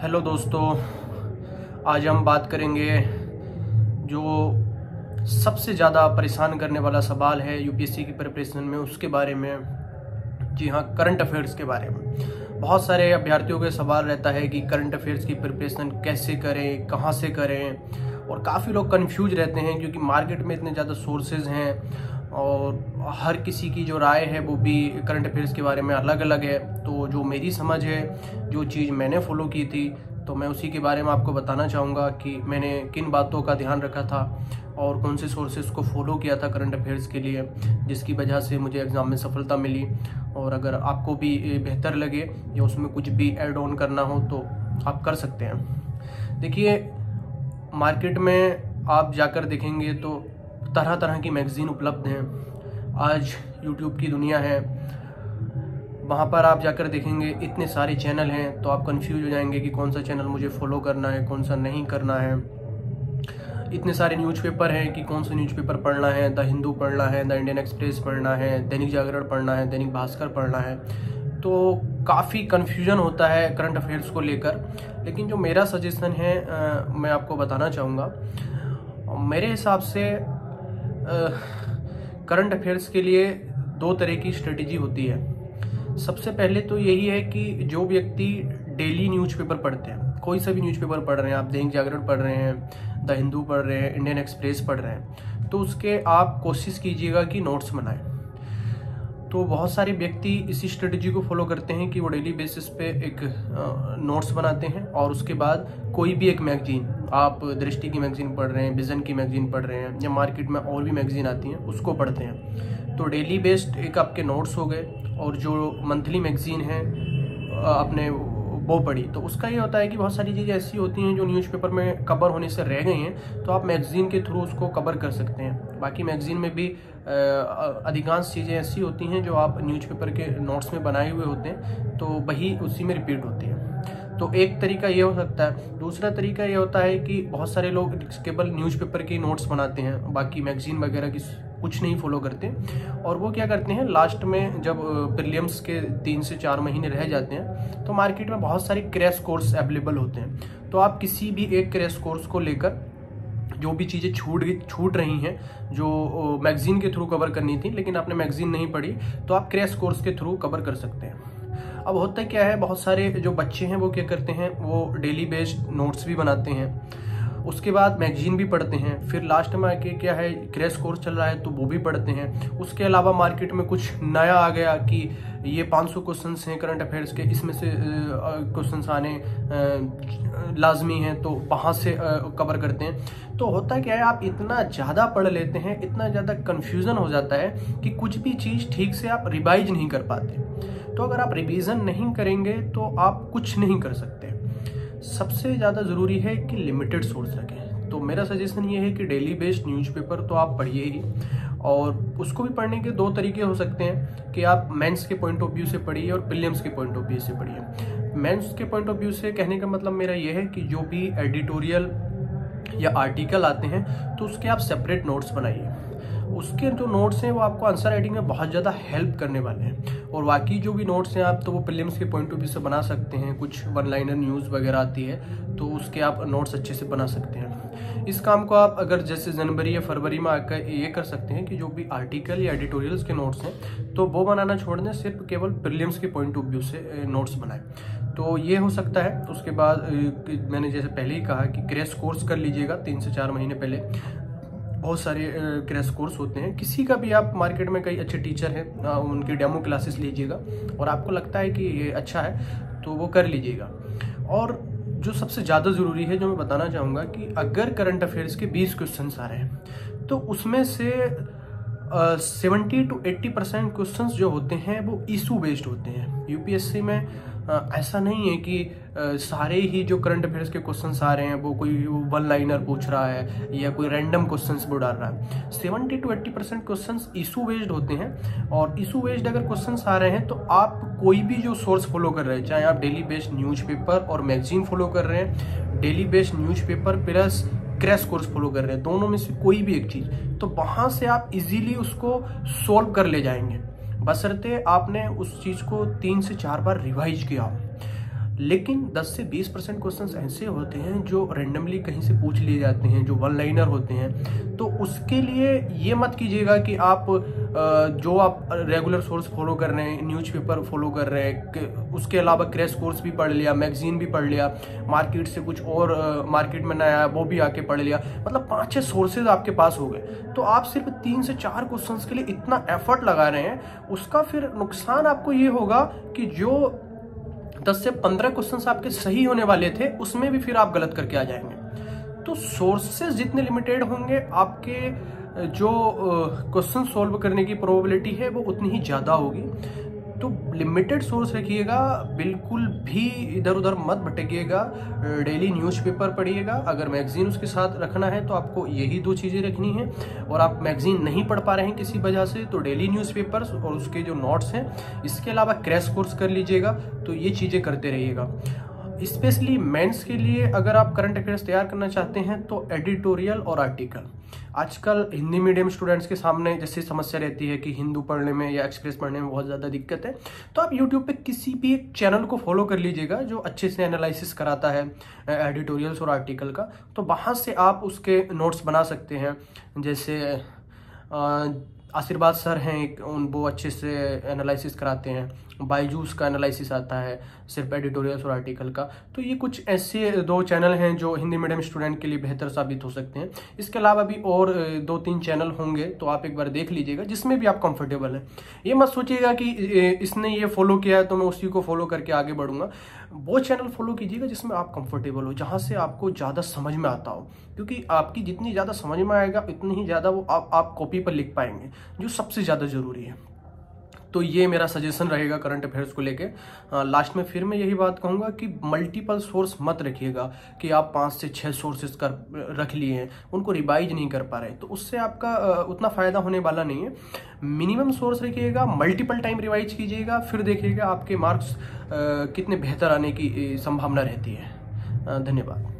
Hello दोस्तों, आज हम बात करेंगे जो सबसे ज़्यादा परेशान करने वाला सवाल है यूपीएससी की प्रिपरेशन में, उसके बारे में। जी हाँ, करंट अफेयर्स के बारे में। बहुत सारे अभ्यर्थियों के सवाल रहता है कि करंट अफेयर्स की प्रिपरेशन कैसे करें, कहाँ से करें, और काफ़ी लोग कंफ्यूज रहते हैं क्योंकि मार्केट में इतने ज़्यादा सोर्सेज हैं और हर किसी की जो राय है वो भी करंट अफेयर्स के बारे में अलग अलग है। तो जो मेरी समझ है, जो चीज़ मैंने फॉलो की थी, तो मैं उसी के बारे में आपको बताना चाहूँगा कि मैंने किन बातों का ध्यान रखा था और कौन से सोर्सेज को फॉलो किया था करंट अफेयर्स के लिए, जिसकी वजह से मुझे एग्ज़ाम में सफलता मिली। और अगर आपको भी बेहतर लगे या उसमें कुछ भी ऐड ऑन करना हो तो आप कर सकते हैं। देखिए, मार्केट में आप जाकर देखेंगे तो तरह तरह की मैगज़ीन उपलब्ध हैं। आज यूट्यूब की दुनिया है, वहाँ पर आप जाकर देखेंगे इतने सारे चैनल हैं, तो आप कंफ्यूज हो जाएंगे कि कौन सा चैनल मुझे फॉलो करना है, कौन सा नहीं करना है। इतने सारे न्यूज़पेपर हैं कि कौन सा न्यूज़पेपर पढ़ना है। द हिंदू पढ़ना है, द इंडियन एक्सप्रेस पढ़ना है, दैनिक जागरण पढ़ना है, दैनिक भास्कर पढ़ना है। तो काफ़ी कन्फ्यूजन होता है करंट अफेयर्स को लेकर। लेकिन जो मेरा सजेशन है मैं आपको बताना चाहूँगा। मेरे हिसाब से करंट अफेयर्स के लिए दो तरह की स्ट्रेटेजी होती है। सबसे पहले तो यही है कि जो व्यक्ति डेली न्यूज़पेपर पढ़ते हैं, कोई सा भी न्यूज़पेपर पढ़ रहे हैं, आप दैनिक जागरण पढ़ रहे हैं, द हिंदू पढ़ रहे हैं, इंडियन एक्सप्रेस पढ़ रहे हैं, तो उसके आप कोशिश कीजिएगा कि नोट्स बनाएं। तो बहुत सारे व्यक्ति इसी स्ट्रेटजी को फॉलो करते हैं कि वो डेली बेसिस पे एक नोट्स बनाते हैं और उसके बाद कोई भी एक मैगजीन, आप दृष्टि की मैगजीन पढ़ रहे हैं, विजन की मैगजीन पढ़ रहे हैं, या मार्केट में और भी मैगजीन आती हैं उसको पढ़ते हैं। तो डेली बेस्ड एक आपके नोट्स हो गए, और जो मंथली मैगजीन है आपने वो पढ़ी। तो उसका ये होता है कि बहुत सारी चीज़ें ऐसी होती हैं जो न्यूज़पेपर में कवर होने से रह गई हैं, तो आप मैगजीन के थ्रू उसको कवर कर सकते हैं। बाकी मैगजीन में भी अधिकांश चीज़ें ऐसी होती हैं जो आप न्यूज़पेपर के नोट्स में बनाए हुए होते हैं, तो वही उसी में रिपीट होती है। तो एक तरीका ये हो सकता है। दूसरा तरीका ये होता है कि बहुत सारे लोग केवल न्यूज़पेपर के नोट्स बनाते हैं, बाकी मैगजीन वगैरह की कुछ नहीं फॉलो करते, और वो क्या करते हैं, लास्ट में जब प्रीलिम्स के 3 से 4 महीने रह जाते हैं तो मार्केट में बहुत सारे क्रैश कोर्स अवेलेबल होते हैं। तो आप किसी भी एक क्रैश कोर्स को लेकर जो भी चीज़ें छूट रही हैं, जो मैगजीन के थ्रू कवर करनी थी लेकिन आपने मैगजीन नहीं पढ़ी, तो आप क्रैश कोर्स के थ्रू कवर कर सकते हैं। अब होता क्या है, बहुत सारे जो बच्चे हैं वो क्या करते हैं, वो डेली बेस्ड नोट्स भी बनाते हैं, उसके बाद मैगजीन भी पढ़ते हैं, फिर लास्ट में आके क्या है, क्रैश कोर्स चल रहा है तो वो भी पढ़ते हैं। उसके अलावा मार्केट में कुछ नया आ गया कि ये 500 क्वेश्चंस हैं करंट अफेयर्स के, इसमें से क्वेश्चंस आने लाजमी हैं, तो वहाँ से कवर करते हैं। तो होता क्या है, आप इतना ज़्यादा पढ़ लेते हैं, इतना ज़्यादा कन्फ्यूज़न हो जाता है कि कुछ भी चीज़ ठीक से आप रिवाइज नहीं कर पाते। तो अगर आप रिवीजन नहीं करेंगे तो आप कुछ नहीं कर सकते। सबसे ज़्यादा ज़रूरी है कि लिमिटेड सोर्स रखें। तो मेरा सजेशन ये है कि डेली बेस्ड न्यूज़पेपर तो आप पढ़िए ही, और उसको भी पढ़ने के दो तरीके हो सकते हैं कि आप मेंस के पॉइंट ऑफ व्यू से पढ़िए और प्रीलिम्स के पॉइंट ऑफ व्यू से पढ़िए। मेंस के पॉइंट ऑफ व्यू से कहने का मतलब मेरा ये है कि जो भी एडिटोरियल या आर्टिकल आते हैं तो उसके आप सेपरेट नोट्स बनाइए। उसके जो नोट्स हैं वो आपको आंसर राइटिंग में बहुत ज़्यादा हेल्प करने वाले हैं। और बाकी जो भी नोट्स हैं आप तो वो प्रीलिम्स के पॉइंट ऑफ व्यू से बना सकते हैं। कुछ वन लाइनर न्यूज़ वगैरह आती है तो उसके आप नोट्स अच्छे से बना सकते हैं। इस काम को आप अगर जैसे जनवरी या फरवरी में आकर ये कर सकते हैं कि जो भी आर्टिकल या एडिटोरियल्स के नोट्स हैं तो वो बनाना छोड़ दें, सिर्फ केवल प्रीलिम्स के पॉइंट ऑफ व्यू से नोट्स बनाएं। तो ये हो सकता है। उसके बाद मैंने जैसे पहले ही कहा कि क्रैश कोर्स कर लीजिएगा 3 से 4 महीने पहले। बहुत सारे क्रैश कोर्स होते हैं, किसी का भी आप मार्केट में कई अच्छे टीचर हैं उनके डेमो क्लासेस लीजिएगा, और आपको लगता है कि ये अच्छा है तो वो कर लीजिएगा। और जो सबसे ज़्यादा ज़रूरी है जो मैं बताना चाहूँगा कि अगर करंट अफेयर्स के 20 क्वेश्चन आ रहे हैं तो उसमें से 70 to 80% क्वेश्चंस जो होते हैं वो इशू बेस्ड होते हैं। यूपीएससी में ऐसा नहीं है कि सारे ही जो करंट अफेयर्स के क्वेश्चंस आ रहे हैं वो कोई वन लाइनर पूछ रहा है या कोई रैंडम क्वेश्चंस वो डाल रहा है। 70 to 80% क्वेश्चंस इशू बेस्ड होते हैं, और इशू बेस्ड अगर क्वेश्चंस आ रहे हैं तो आप कोई भी जो सोर्स फॉलो कर रहे हैं, चाहे आप डेली बेस्ड न्यूज़पेपर और मैगजीन फॉलो कर रहे हैं, daily based newspaper plus crash course follow कर रहे हैं, दोनों में से कोई भी एक चीज़, तो वहाँ से आप इजीली उसको सॉल्व कर ले जाएंगे, बशर्ते आपने उस चीज़ को 3 से 4 बार रिवाइज किया हो। लेकिन 10 से 20% क्वेश्चंस ऐसे होते हैं जो रैंडमली कहीं से पूछ लिए जाते हैं, जो वन लाइनर होते हैं। तो उसके लिए ये मत कीजिएगा कि आप जो आप रेगुलर सोर्स फॉलो कर रहे हैं, न्यूज़पेपर फॉलो कर रहे हैं, उसके अलावा क्रैश कोर्स भी पढ़ लिया, मैगजीन भी पढ़ लिया, मार्केट से कुछ और मार्केट में नया आया वो भी आके पढ़ लिया, मतलब 5-6 सोर्सेज आपके पास हो गए। तो आप सिर्फ 3 से 4 क्वेश्चंस के लिए इतना एफर्ट लगा रहे हैं, उसका फिर नुकसान आपको ये होगा कि जो 10 से 15 क्वेश्चंस आपके सही होने वाले थे उसमें भी फिर आप गलत करके आ जाएंगे। तो सोर्सेज जितने लिमिटेड होंगे, आपके जो क्वेश्चन सॉल्व करने की प्रोबेबिलिटी है वो उतनी ही ज़्यादा होगी। तो लिमिटेड सोर्स रखिएगा, बिल्कुल भी इधर उधर मत भटकिएगा। डेली न्यूज़पेपर पढ़िएगा, अगर मैगजीन उसके साथ रखना है तो आपको यही 2 चीज़ें रखनी है। और आप मैगजीन नहीं पढ़ पा रहे हैं किसी वजह से, तो डेली न्यूज़पेपर्स और उसके जो नोट्स हैं, इसके अलावा क्रैश कोर्स कर लीजिएगा। तो ये चीज़ें करते रहिएगा। स्पेशली मेंस के लिए अगर आप करंट अफेयर्स तैयार करना चाहते हैं तो एडिटोरियल और आर्टिकल। आजकल हिंदी मीडियम स्टूडेंट्स के सामने जैसे समस्या रहती है कि हिंदू पढ़ने में या एक्सप्रेस पढ़ने में बहुत ज़्यादा दिक्कत है, तो आप यूट्यूब पे किसी भी एक चैनल को फॉलो कर लीजिएगा जो अच्छे से एनालिसिस कराता है एडिटोरियल्स और आर्टिकल का। तो वहाँ से आप उसके नोट्स बना सकते हैं। जैसे आशीर्वाद सर हैं एक, वो अच्छे से एनालिसिस कराते हैं। बायजूस का एनालिसिस आता है सिर्फ एडिटोरियल्स और आर्टिकल का। तो ये कुछ ऐसे 2 चैनल हैं जो हिंदी मीडियम स्टूडेंट के लिए बेहतर साबित हो सकते हैं। इसके अलावा भी और 2-3 चैनल होंगे, तो आप एक बार देख लीजिएगा जिसमें भी आप कंफर्टेबल हैं। ये मत सोचिएगा कि इसने ये फॉलो किया है तो मैं उसी को फॉलो करके आगे बढ़ूंगा। वो चैनल फॉलो कीजिएगा जिसमें आप कंफर्टेबल हो, जहाँ से आपको ज़्यादा समझ में आता हो, क्योंकि आपकी जितनी ज़्यादा समझ में आएगा उतनी ही ज़्यादा वो आप कॉपी पर लिख पाएंगे, जो सबसे ज़्यादा ज़रूरी है। तो ये मेरा सजेशन रहेगा करंट अफेयर्स को लेके। लास्ट में फिर मैं यही बात कहूँगा कि मल्टीपल सोर्स मत रखिएगा कि आप 5 से 6 सोर्सेज कर रख लिए हैं, उनको रिवाइज नहीं कर पा रहे, तो उससे आपका उतना फ़ायदा होने वाला नहीं है। मिनिमम सोर्स रखिएगा, मल्टीपल टाइम रिवाइज कीजिएगा, फिर देखिएगा आपके मार्क्स कितने बेहतर आने की संभावना रहती है। धन्यवाद।